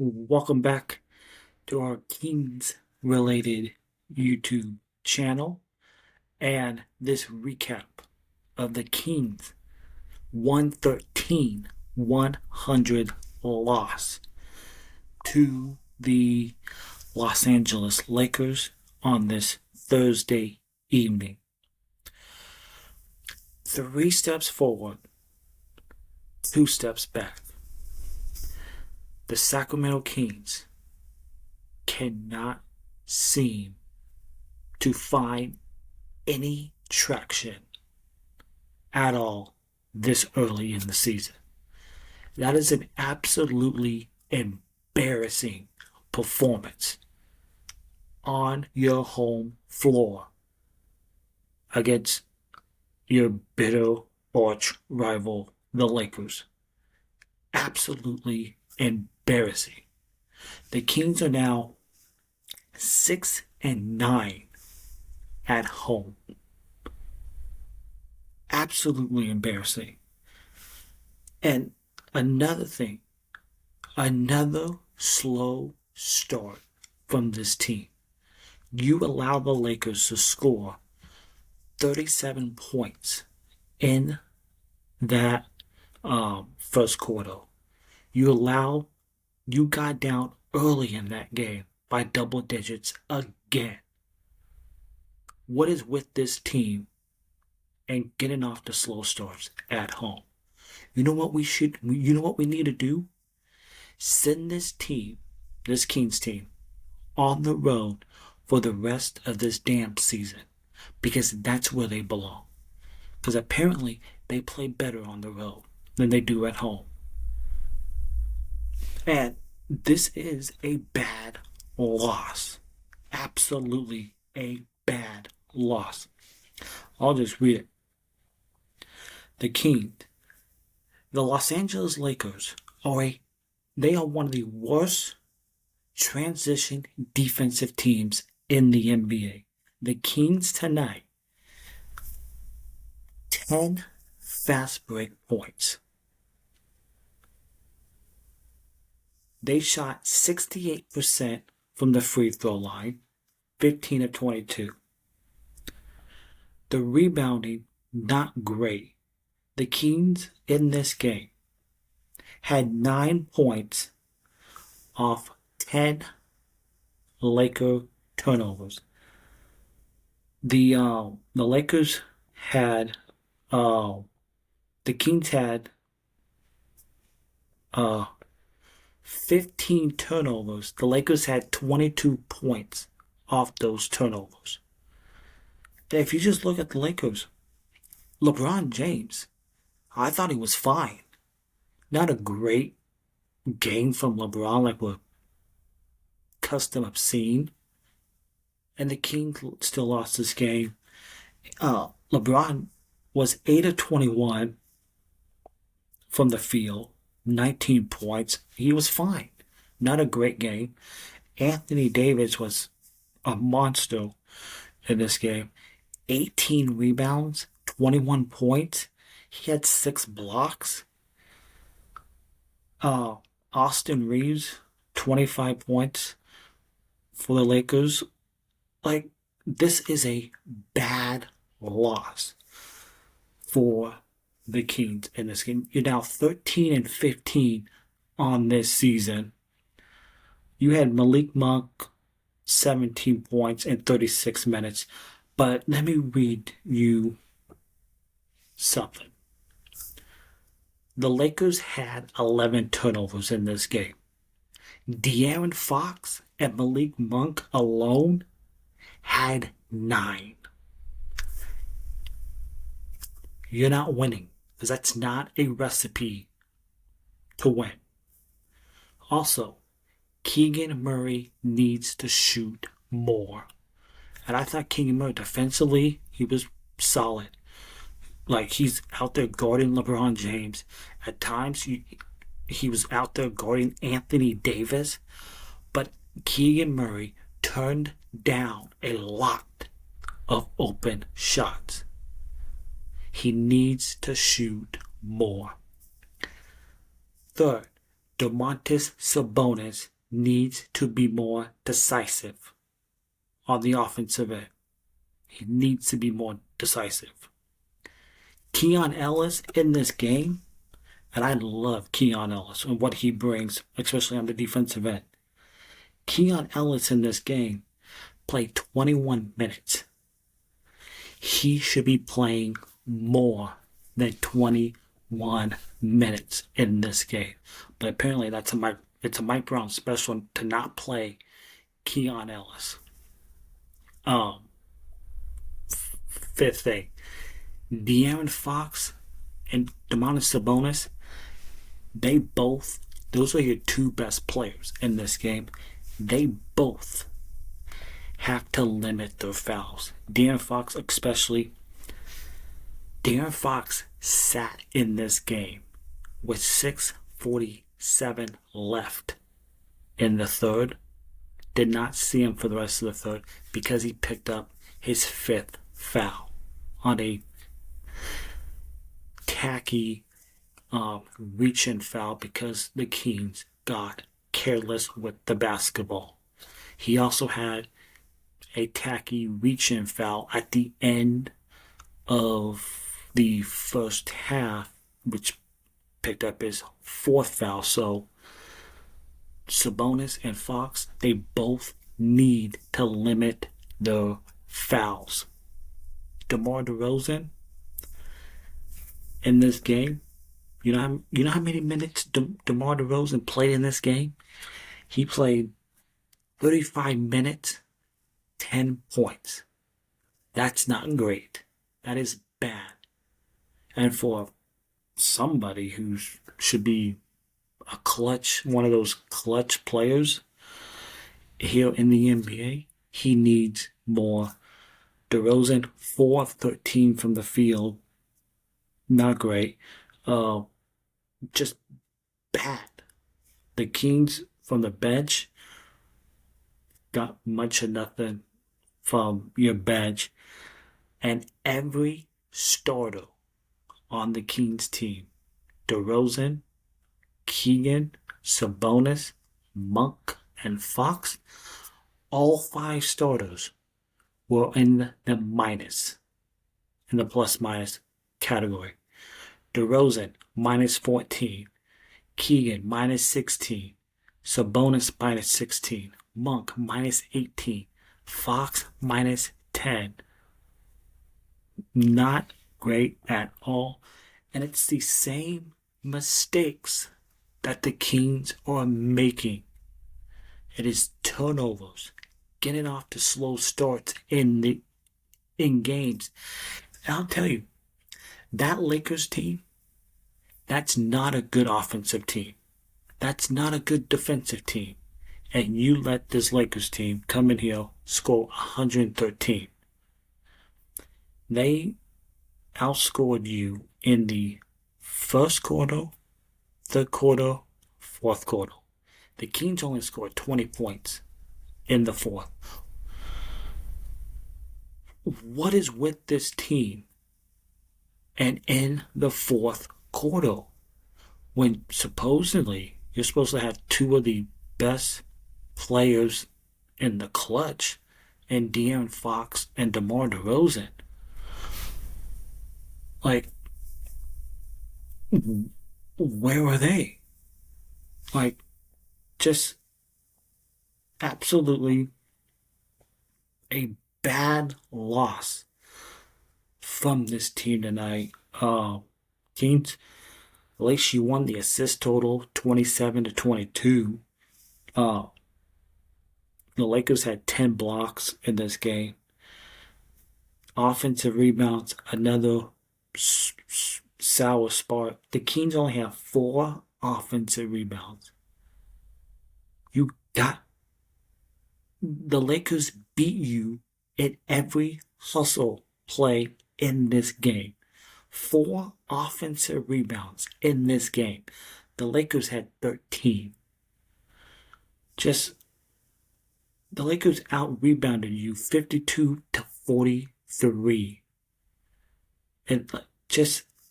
Welcome back to our Kings related YouTube channel and this recap of the Kings 113-100 loss to the Los Angeles Lakers on this Thursday evening. 3 steps forward, 2 steps back. The Sacramento Kings cannot seem to find any traction at all this early in the season. That is an absolutely embarrassing performance on your home floor against your bitter arch rival, the Lakers. Absolutely embarrassing. The Kings are now 6-9 at home. Absolutely embarrassing. And another thing, another slow start from this team. You allow the Lakers to score 37 points in that first quarter. You got down early in that game by double digits again. What is with this team and getting off the slow starts at home? You know what we need to do? Send this Kings team, on the road for the rest of this damn season, because that's where they belong. Because apparently they play better on the road than they do at home. And this is a bad loss. Absolutely a bad loss. I'll just read it. The Los Angeles Lakers are one of the worst transition defensive teams in the NBA. The Kings tonight, 10 fast break points. They shot 68% from the free throw line, 15 of 22. The rebounding, not great. The Kings in this game had 9 points off 10 Laker turnovers. The Lakers had the Kings had 15 turnovers. The Lakers had 22 points off those turnovers. If you just look at the Lakers, LeBron James, I thought he was fine. Not a great game from LeBron like we're accustomed of seeing. And the Kings still lost this game. LeBron was 8 of 21 from the field, 19 points. He was fine. Not a great game. Anthony Davis was a monster in this game. 18 rebounds, 21 points. He had 6 blocks. Austin Reeves, 25 points for the Lakers. This is a bad loss for the Kings in this game. You're now 13-15 on this season. You had Malik Monk, 17 points in 36 minutes. But let me read you something. The Lakers had 11 turnovers in this game. De'Aaron Fox and Malik Monk alone had 9. You're not winning, because that's not a recipe to win. Also, Keegan Murray needs to shoot more. And I thought Keegan Murray defensively, he was solid. He's out there guarding LeBron James. At times, he was out there guarding Anthony Davis. But Keegan Murray turned down a lot of open shots. He needs to shoot more. Third, Domantas Sabonis needs to be more decisive on the offensive end. He needs to be more decisive. Keon Ellis in this game, and I love Keon Ellis and what he brings, especially on the defensive end. Keon Ellis in this game played 21 minutes. He should be playing more than 21 minutes in this game. But apparently it's a Mike Brown special to not play Keon Ellis. Fifth thing, De'Aaron Fox and Domantas Sabonis, those are your two best players in this game. They both have to limit their fouls. De'Aaron Fox especially. De'Aaron Fox sat in this game with 6:47 left in the third. Did not see him for the rest of the third because he picked up his fifth foul on a tacky reach-in foul because the Kings got careless with the basketball. He also had a tacky reach-in foul at the end of the first half, which picked up his fourth foul. So Sabonis and Fox, they both need to limit their fouls. DeMar DeRozan in this game, you know how many minutes DeMar DeRozan played in this game? He played 35 minutes, 10 points. That's not great. That is bad. And for somebody who should be one of those clutch players here in the NBA, he needs more. DeRozan, 4 of 13 from the field. Not great. Just bad. The Kings from the bench got much of nothing from your bench. And every starter on the Kings team, DeRozan, Keegan, Sabonis, Monk, and Fox, all 5 starters were in the plus-minus category. DeRozan, minus 14. Keegan, minus 16. Sabonis, minus 16. Monk, minus 18. Fox, minus 10. Not great at all. And it's the same mistakes that the Kings are making. It is turnovers, getting off to slow starts in games. And I'll tell you, that Lakers team, that's not a good offensive team. That's not a good defensive team. And you let this Lakers team come in here, score 113. They outscored you in the first quarter, third quarter, fourth quarter. The Kings only scored 20 points in the fourth. What is with this team? And in the fourth quarter, when supposedly you're supposed to have 2 of the best players in the clutch, and De'Aaron Fox and DeMar DeRozan, like, where are they? Like, just absolutely a bad loss from this team tonight. Kings, at least you won the assist total, 27-22. The Lakers had 10 blocks in this game. Offensive rebounds, another sour spot. The Kings only have 4 offensive rebounds. The Lakers beat you in every hustle play in this game. 4 offensive rebounds in this game. The Lakers had 13. The Lakers out-rebounded you 52-43. And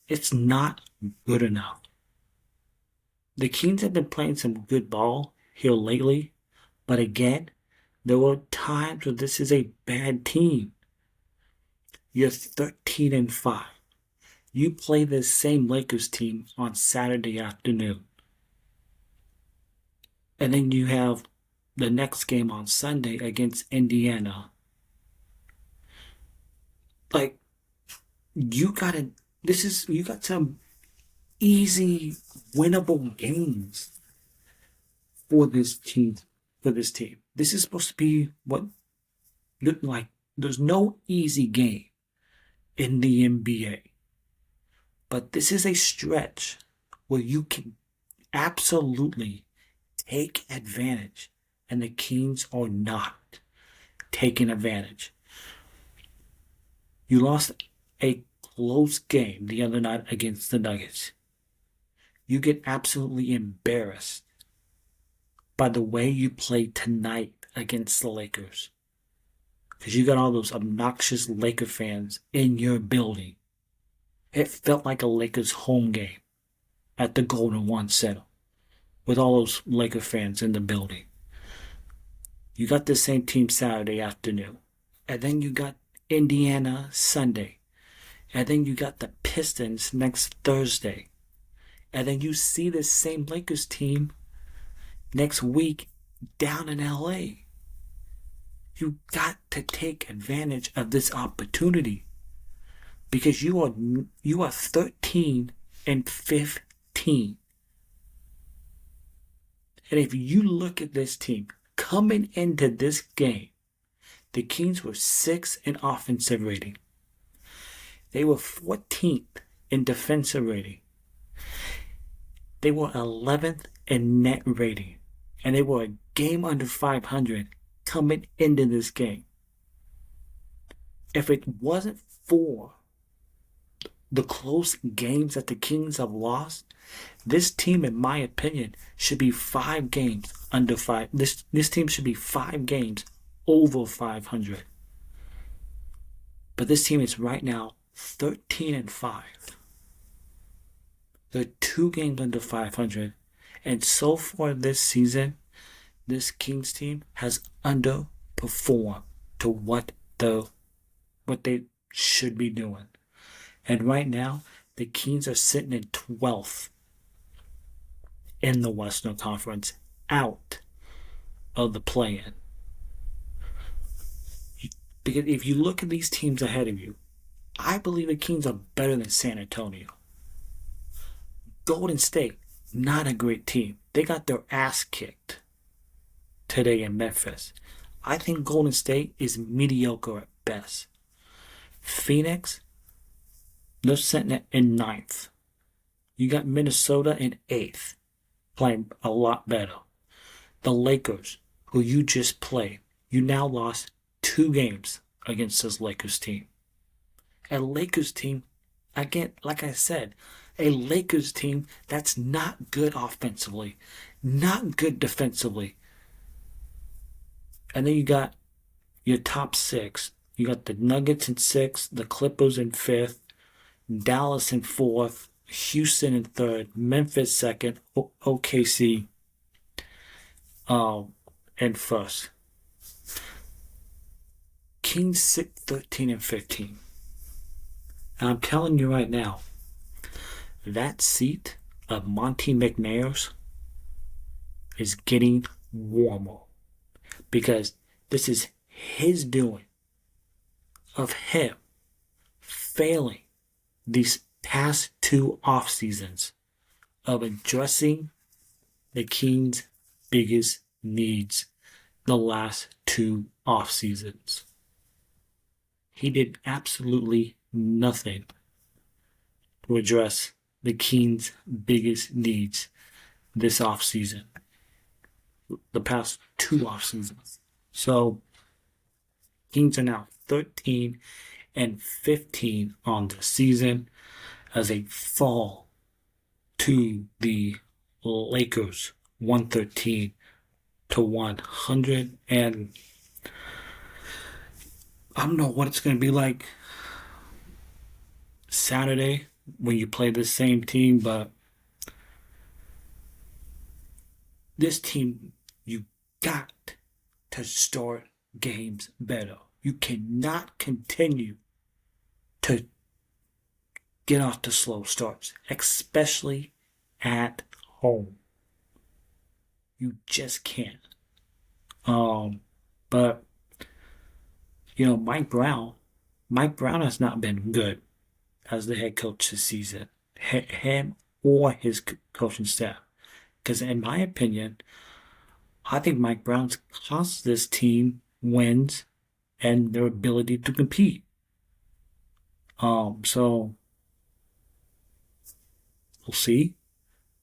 it's not good enough. the Kings have been playing some good ball here lately, but again, there were times where this is a bad team. You're 13-5. You play this same Lakers team on Saturday afternoon. And then you have the next game on Sunday against Indiana. Like, you got some easy winnable games for this team. This is supposed to be there's no easy game in the NBA. But this is a stretch where you can absolutely take advantage, and the Kings are not taking advantage. You lost a close game the other night against the Nuggets. You get absolutely embarrassed by the way you played tonight against the Lakers. Because you got all those obnoxious Laker fans in your building. It felt like a Lakers home game at the Golden One Center with all those Laker fans in the building. You got the same team Saturday afternoon. And then you got Indiana Sunday. And then you got the Pistons next Thursday. And then you see this same Lakers team next week down in LA. You got to take advantage of this opportunity because you are 13-15. And if you look at this team coming into this game, the Kings were 6th in offensive rating. They were 14th in defensive rating. They were 11th in net rating. And they were a game under 500 coming into this game. If it wasn't for the close games that the Kings have lost, this team, in my opinion, should be 5 games under 5. This team should be 5 games over 500. But this team is right now 13-5. They're 2 games under 500. And so far this season, this Kings team has underperformed to what they should be doing. And right now, the Kings are sitting in 12th in the Western Conference, out of the play-in. Because if you look at these teams ahead of you, I believe the Kings are better than San Antonio. Golden State, not a great team. They got their ass kicked today in Memphis. I think Golden State is mediocre at best. Phoenix, they're sitting in 9th. You got Minnesota in 8th, playing a lot better. The Lakers, who you just played, you now lost 2 games against this Lakers team. A Lakers team, again, like I said, a Lakers team that's not good offensively, not good defensively. And then you got your top 6. You got the Nuggets in 6th, the Clippers in 5th, Dallas in 4th, Houston in 3rd, Memphis 2nd, OKC in 1st. Kings sit 13-15. And I'm telling you right now, that seat of Monty McNair's is getting warmer. Because this is his doing of him failing these past 2 off seasons of addressing the Kings' biggest needs the last 2 off seasons. He did absolutely nothing to address the Kings' biggest needs this off season. The past 2 off seasons. So Kings are now 13-15 on the season as they fall to the Lakers 113-100. And I don't know what it's going to be like Saturday when you play the same team, but this team, you got to start games better. You cannot continue to get off to slow starts, especially at home. You just can't. But Mike Brown has not been good as the head coach this season. Him or his coaching staff. Because in my opinion, I think Mike Brown's cost this team wins and their ability to compete. So we'll see.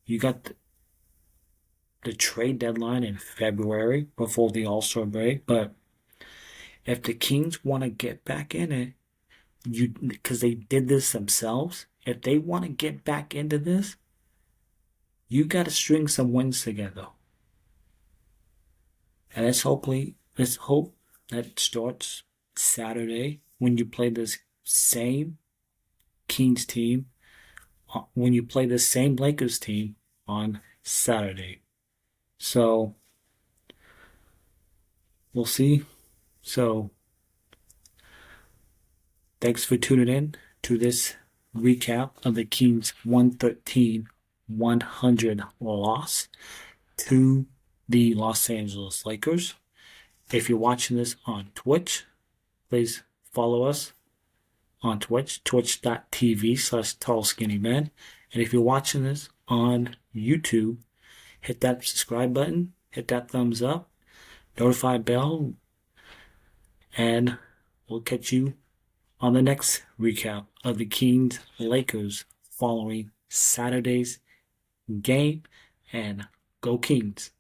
You got the trade deadline in February before the All-Star break, but if the Kings want to get back in it, because they did this themselves, if they want to get back into this, you got to string some wins together. And let's hope that starts Saturday when you play this same Kings team, when you play the same Lakers team on Saturday. So we'll see. So thanks for tuning in to this recap of the Kings 113-100 loss to the Los Angeles Lakers. If you're watching this on Twitch, please follow us on Twitch, twitch.tv/tallskinnyman. And if you're watching this on YouTube, hit that subscribe button, hit that thumbs up, notify bell, and we'll catch you on the next recap of the Kings Lakers following Saturday's game. And go Kings.